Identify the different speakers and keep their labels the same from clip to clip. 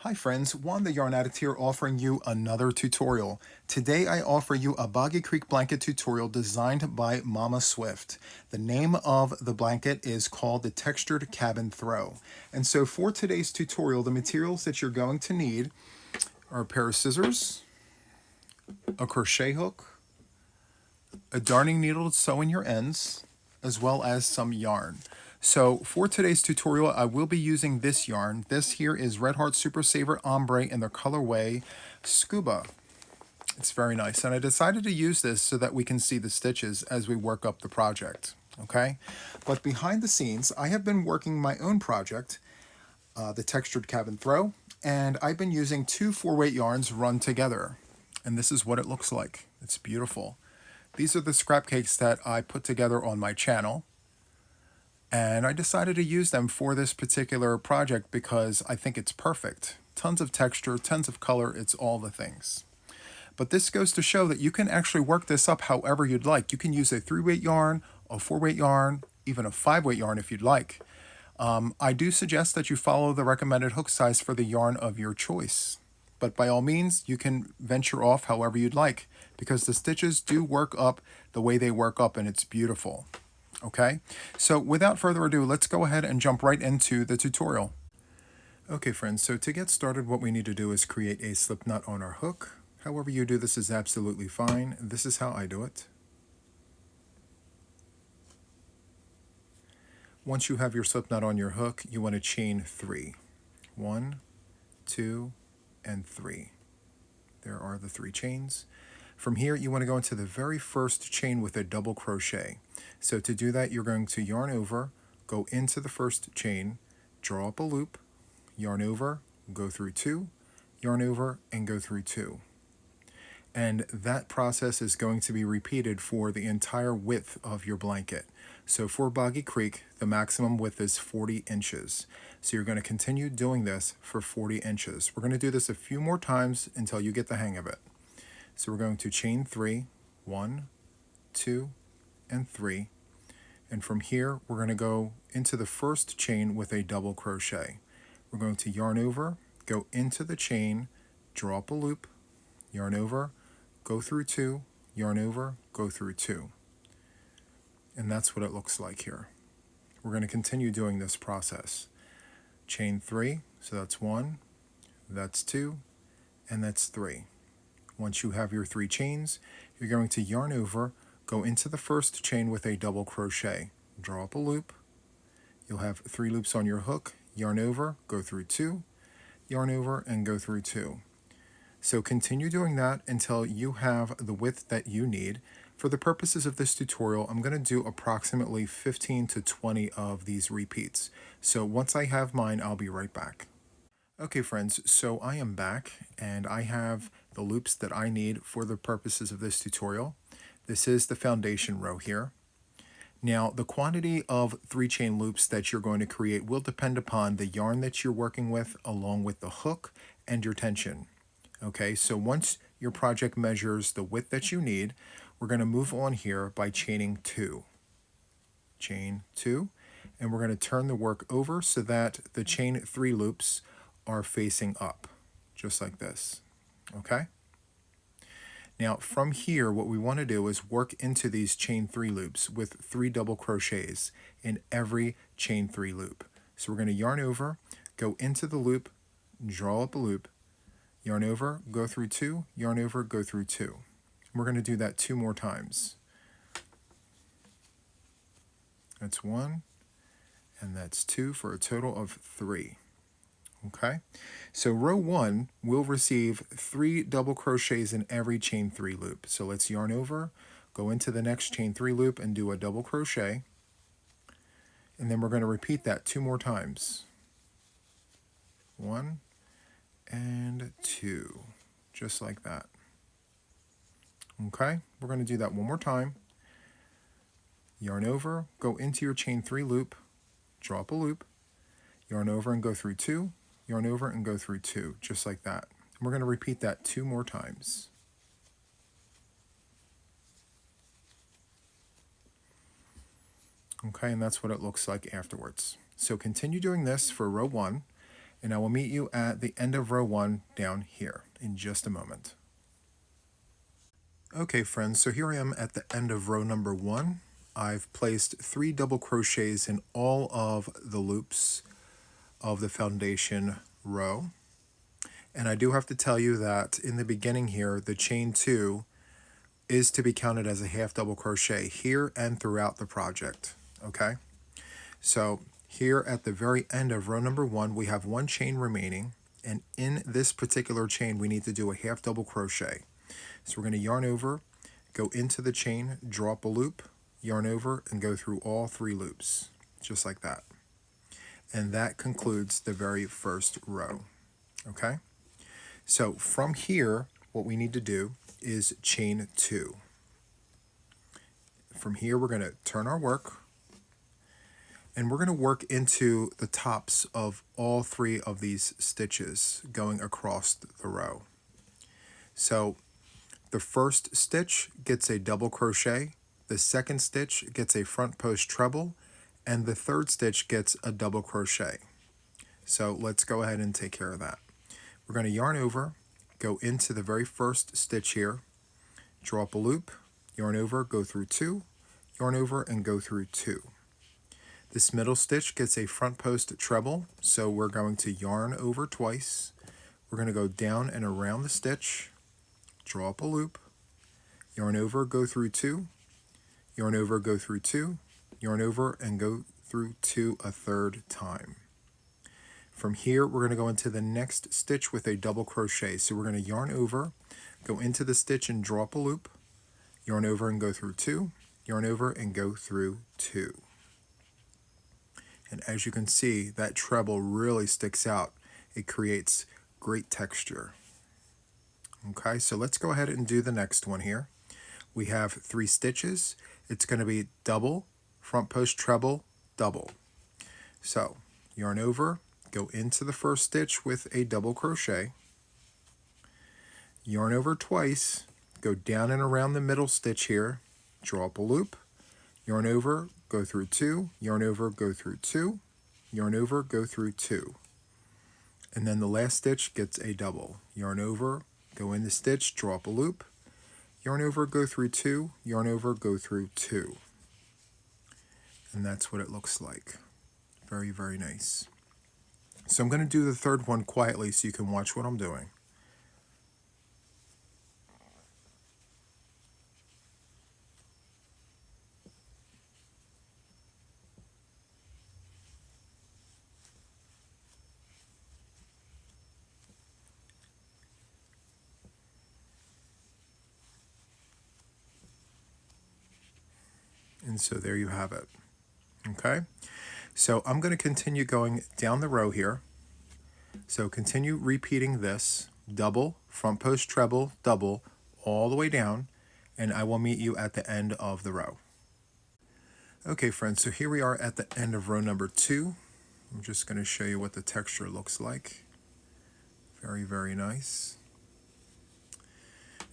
Speaker 1: Hi friends, Juan the Yarn Addict here offering you another tutorial. Today I offer you a Boggy Creek blanket tutorial designed by Mama Swift. The name of the blanket is called the Textured Cabin Throw. And so for today's tutorial, the materials that you're going to need are a pair of scissors, a crochet hook, a darning needle to sew in your ends, as well as some yarn. So for today's tutorial, I will be using this yarn. This here is Red Heart Super Saver Ombre in the colorway Scuba. It's very nice. And I decided to use this so that we can see the stitches as we work up the project. Okay? But behind the scenes, I have been working my own project, the Textured Cabin Throw, and I've been using two 4-weight yarns run together. And this is what it looks like. It's beautiful. These are the scrap cakes that I put together on my channel. And I decided to use them for this particular project because I think it's perfect. Tons of texture, tons of color, it's all the things. But this goes to show that you can actually work this up however you'd like. You can use a 3-weight yarn, a 4-weight yarn, even a 5-weight yarn if you'd like. I do suggest that you follow the recommended hook size for the yarn of your choice. But by all means, you can venture off however you'd like because the stitches do work up the way they work up and it's beautiful. Okay, so without further ado, let's go ahead and jump right into the tutorial. Okay friends, so to get started, what we need to do is create a slip knot on our hook. However you do this is absolutely fine. This is how I do it. Once you have your slip knot on your hook, you want to chain 3. 1, 2, and 3. There are the 3 chains. From here, you want to go into the very first chain with a double crochet. So to do that, you're going to yarn over, go into the first chain, draw up a loop, yarn over, go through 2, yarn over, and go through 2. And that process is going to be repeated for the entire width of your blanket. So for Boggy Creek, the maximum width is 40 inches. So you're going to continue doing this for 40 inches. We're going to do this a few more times until you get the hang of it. So we're going to chain 3, 1, 2, and 3. And from here, we're going to go into the first chain with a double crochet. We're going to yarn over, go into the chain, draw up a loop, yarn over, go through 2, yarn over, go through 2. And that's what it looks like here. We're going to continue doing this process. Chain 3, so that's 1, that's 2, and that's 3. Once you have your 3 chains, you're going to yarn over, go into the first chain with a double crochet, draw up a loop. You'll have 3 loops on your hook, yarn over, go through 2, yarn over, and go through 2. So continue doing that until you have the width that you need. For the purposes of this tutorial, I'm going to do approximately 15 to 20 of these repeats. So once I have mine, I'll be right back. Okay friends, so I am back and I have the loops that I need for the purposes of this tutorial. This is the foundation row here. Now the quantity of 3 chain loops that you're going to create will depend upon the yarn that you're working with along with the hook and your tension. Okay, so once your project measures the width that you need, we're going to move on here by chaining 2. Chain 2, and we're going to turn the work over so that the chain 3 loops are facing up, just like this. Okay? Now from here, what we want to do is work into these chain 3 loops with 3 double crochets in every chain 3 loop. So we're going to yarn over, go into the loop, draw up a loop, yarn over, go through 2, yarn over, go through 2. We're going to do that 2 more times. That's 1, and that's 2 for a total of 3. Okay, so row 1 will receive 3 double crochets in every chain 3 loop. So let's yarn over, go into the next chain 3 loop and do a double crochet. And then we're going to repeat that 2 more times. 1 and 2, just like that. Okay, we're going to do that 1 more time. Yarn over, go into your chain 3 loop, draw up a loop, yarn over and go through 2, yarn over and go through 2, just like that. And we're going to repeat that 2 more times. Okay, and that's what it looks like afterwards. So continue doing this for row 1, And I will meet you at the end of row 1 down here in just a moment. Okay friends, so here I am at the end of row number 1. I've placed 3 double crochets in all of the loops of the foundation row. And I do have to tell you that in the beginning here, the chain 2 is to be counted as a half double crochet here and throughout the project, okay? So here at the very end of row number 1, we have 1 chain remaining, and in this particular chain, we need to do a half double crochet. So we're going to yarn over, go into the chain, draw up a loop, yarn over, and go through all 3 loops, just like that. And that concludes the very first row, okay? So from here, what we need to do is chain 2. From here, we're going to turn our work, and we're going to work into the tops of all 3 of these stitches going across the row. So the first stitch gets a double crochet, the second stitch gets a front post treble, and the third stitch gets a double crochet. So let's go ahead and take care of that. We're going to yarn over, go into the very first stitch here, draw up a loop, yarn over, go through 2, yarn over, and go through 2. This middle stitch gets a front post treble, so we're going to yarn over twice. We're going to go down and around the stitch, draw up a loop, yarn over, go through 2, yarn over, go through 2, yarn over, and go through 2 a third time. From here, we're going to go into the next stitch with a double crochet. So we're going to yarn over, go into the stitch and draw up a loop, yarn over and go through 2, yarn over and go through 2. And as you can see, that treble really sticks out. It creates great texture. Okay, so let's go ahead and do the next one here. We have 3 stitches. It's going to be double, front post treble, double. So yarn over, go into the first stitch with a double crochet, yarn over twice, go down and around the middle stitch here, draw up a loop, yarn over, go through 2, yarn over, go through 2, yarn over, go through 2. And then the last stitch gets a double. Yarn over, go in the stitch, draw up a loop, yarn over, go through 2, yarn over, go through 2. And that's what it looks like. Very, very nice. So I'm going to do the third one quietly so you can watch what I'm doing. And so there you have it. Okay, so I'm going to continue going down the row here. So continue repeating this, double, front post treble, double, all the way down, and I will meet you at the end of the row. Okay friends, so here we are at the end of row number 2. I'm just going to show you what the texture looks like. Very, very nice.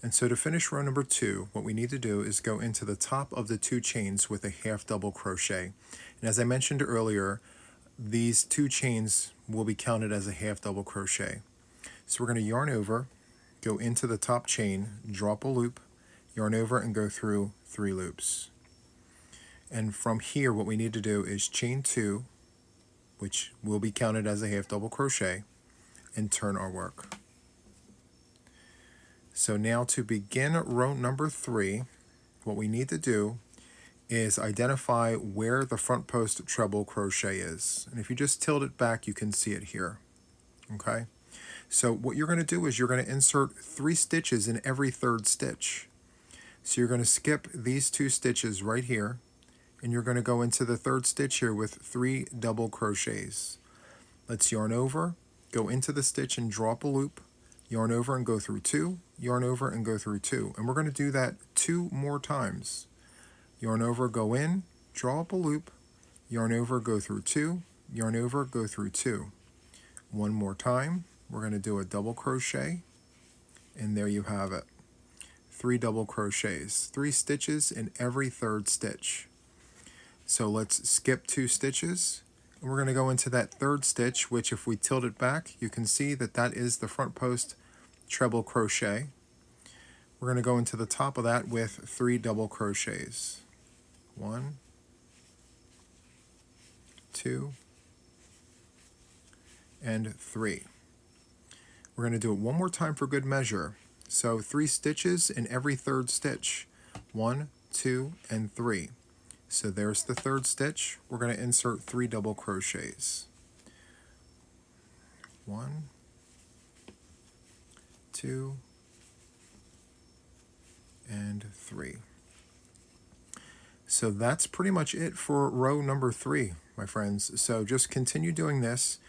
Speaker 1: And so to finish row number 2, what we need to do is go into the top of the 2 chains with a half double crochet. And as I mentioned earlier, these 2 chains will be counted as a half double crochet. So we're going to yarn over, go into the top chain, draw up a loop, yarn over and go through 3 loops. And from here, what we need to do is chain 2, which will be counted as a half double crochet, and turn our work. So now to begin row number 3, what we need to do is identify where the front post treble crochet is. And if you just tilt it back, you can see it here. Okay? So what you're going to do is you're going to insert 3 stitches in every third stitch. So you're going to skip these 2 stitches right here, and you're going to go into the third stitch here with 3 double crochets. Let's yarn over, go into the stitch and draw up a loop, yarn over and go through 2, yarn over and go through 2. And we're going to do that 2 more times. Yarn over, go in, draw up a loop, yarn over, go through 2, yarn over, go through 2. One more time, we're going to do a double crochet, and there you have it. 3 double crochets, 3 stitches in every third stitch. So let's skip 2 stitches, And we're going to go into that third stitch, which if we tilt it back, you can see that that is the front post treble crochet. We're going to go into the top of that with 3 double crochets. 1, 2, and 3. We're going to do it one more time for good measure. So 3 stitches in every third stitch. 1, 2, and 3. So there's the third stitch. We're going to insert 3 double crochets. 1, 2, and 3. So that's pretty much it for row number 3, my friends. So just continue doing this.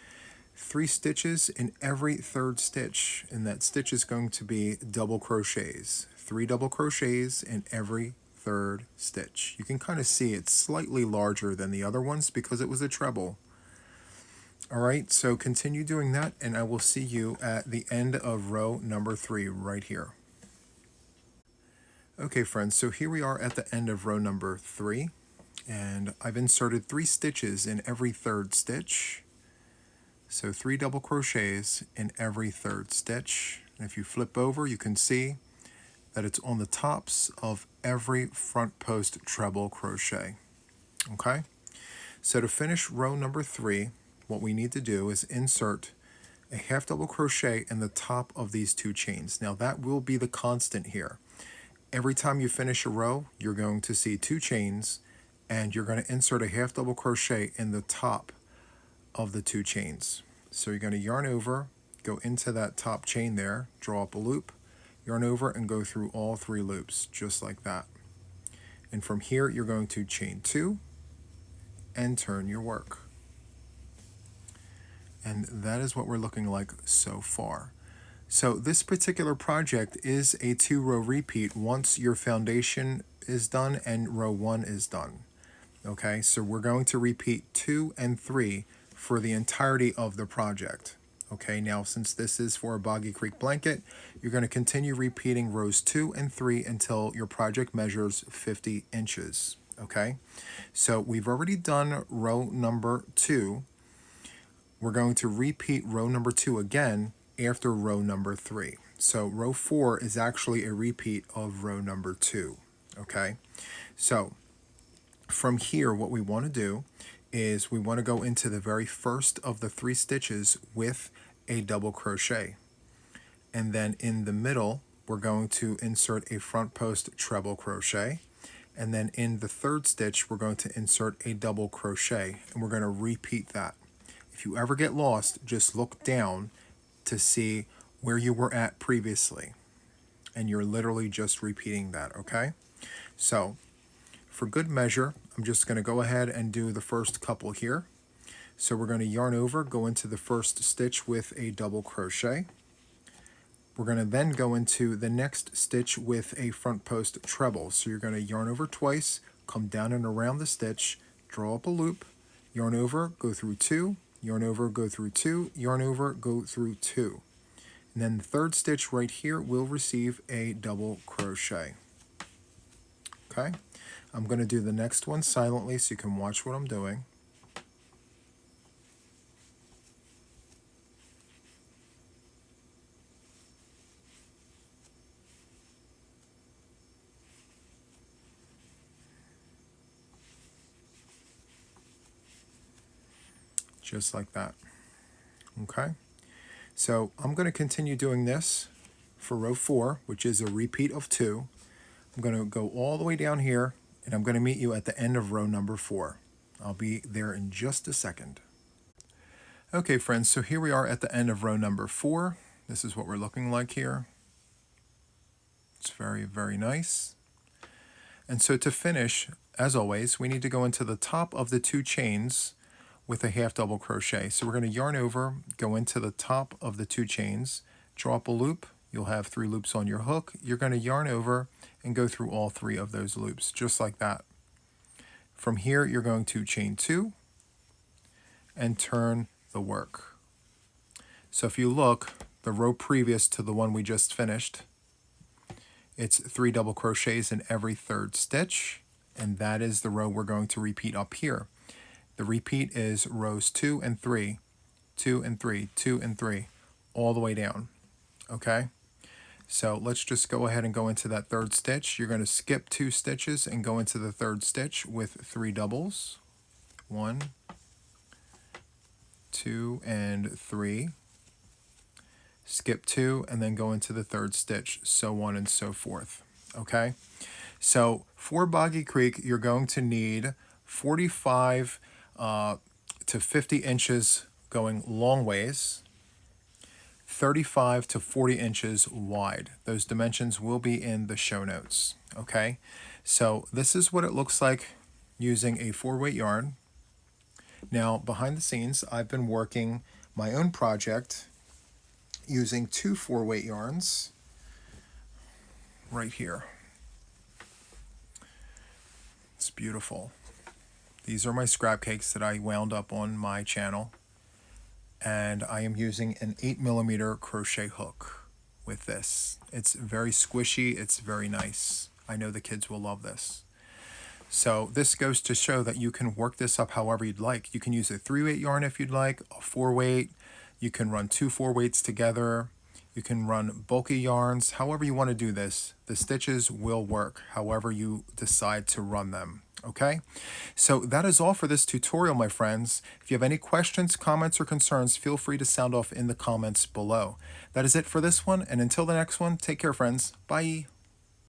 Speaker 1: 3 stitches in every third stitch, and that stitch is going to be double crochets. 3 double crochets in every third stitch. You can kind of see it's slightly larger than the other ones because it was a treble. Alright, so continue doing that, and I will see you at the end of row number 3 right here. Okay friends, so here we are at the end of row number 3, and I've inserted 3 stitches in every third stitch. So 3 double crochets in every third stitch. And if you flip over, you can see that it's on the tops of every front post treble crochet. Okay? So to finish row number 3, what we need to do is insert a half double crochet in the top of these 2 chains. Now that will be the constant here. Every time you finish a row, you're going to see 2 chains, and you're going to insert a half double crochet in the top of the 2 chains. So you're going to yarn over, go into that top chain there, draw up a loop, yarn over, and go through all 3 loops, just like that. And from here, you're going to chain 2 and turn your work. And that is what we're looking like so far. So this particular project is a 2-row repeat once your foundation is done and row 1 is done. Okay, so we're going to repeat 2 and 3 for the entirety of the project. Okay, now since this is for a Boggy Creek blanket, you're going to continue repeating rows 2 and 3 until your project measures 50 inches. Okay, so we've already done row number 2. We're going to repeat row number 2 again after row number 3. So row 4 is actually a repeat of row number 2. Okay, so from here what we want to do is we want to go into the very first of the 3 stitches with a double crochet, and then in the middle we're going to insert a front post treble crochet, and then in the third stitch we're going to insert a double crochet, and we're going to repeat that. If you ever get lost, just look down to see where you were at previously, and you're literally just repeating that. Okay, so for good measure, I'm just going to go ahead and do the first couple here. So we're going to yarn over, go into the first stitch with a double crochet. We're going to then go into the next stitch with a front post treble. So you're going to yarn over twice, come down and around the stitch, draw up a loop, yarn over, go through 2, yarn over, go through 2, yarn over, go through 2. And then the third stitch right here will receive a double crochet. Okay, I'm going to do the next one silently so you can watch what I'm doing. Just like that. Okay, so I'm going to continue doing this for row 4, which is a repeat of 2. I'm going to go all the way down here, and I'm going to meet you at the end of row number 4. I'll be there in just a second. Okay friends, so here we are at the end of row number 4. This is what we're looking like here. It's very, very nice. And so to finish, as always, we need to go into the top of the 2 chains with a half double crochet. So we're going to yarn over, go into the top of the 2 chains, draw up a loop. You'll have 3 loops on your hook. You're going to yarn over and go through all 3 of those loops, just like that. From here, you're going to chain 2 and turn the work. So if you look, the row previous to the one we just finished, it's 3 double crochets in every third stitch, and that is the row we're going to repeat up here. The repeat is rows 2 and 3, 2 and 3, 2 and 3, all the way down, okay? So let's just go ahead and go into that third stitch. You're going to skip 2 stitches and go into the third stitch with 3 doubles. 1, 2, and 3. Skip 2 and then go into the third stitch, so on and so forth, okay? So for Boggy Creek, you're going to need 45 to 50 inches going long ways, 35 to 40 inches wide. Those dimensions will be in the show notes, okay? So this is what it looks like using a 4-weight yarn. Now, behind the scenes, I've been working my own project using 2 4-weight yarns right here. It's beautiful. These are my scrap cakes that I wound up on my channel. And I am using an 8mm crochet hook with this. It's very squishy, it's very nice. I know the kids will love this. So this goes to show that you can work this up however you'd like. You can use a 3-weight yarn if you'd like, a 4-weight. You can run 2 4-weights together. You can run bulky yarns. However you want to do this, the stitches will work however you decide to run them. Okay, so that is all for this tutorial, my friends. If you have any questions, comments, or concerns, feel free to sound off in the comments below. That is it for this one, and until the next one, take care, friends. Bye.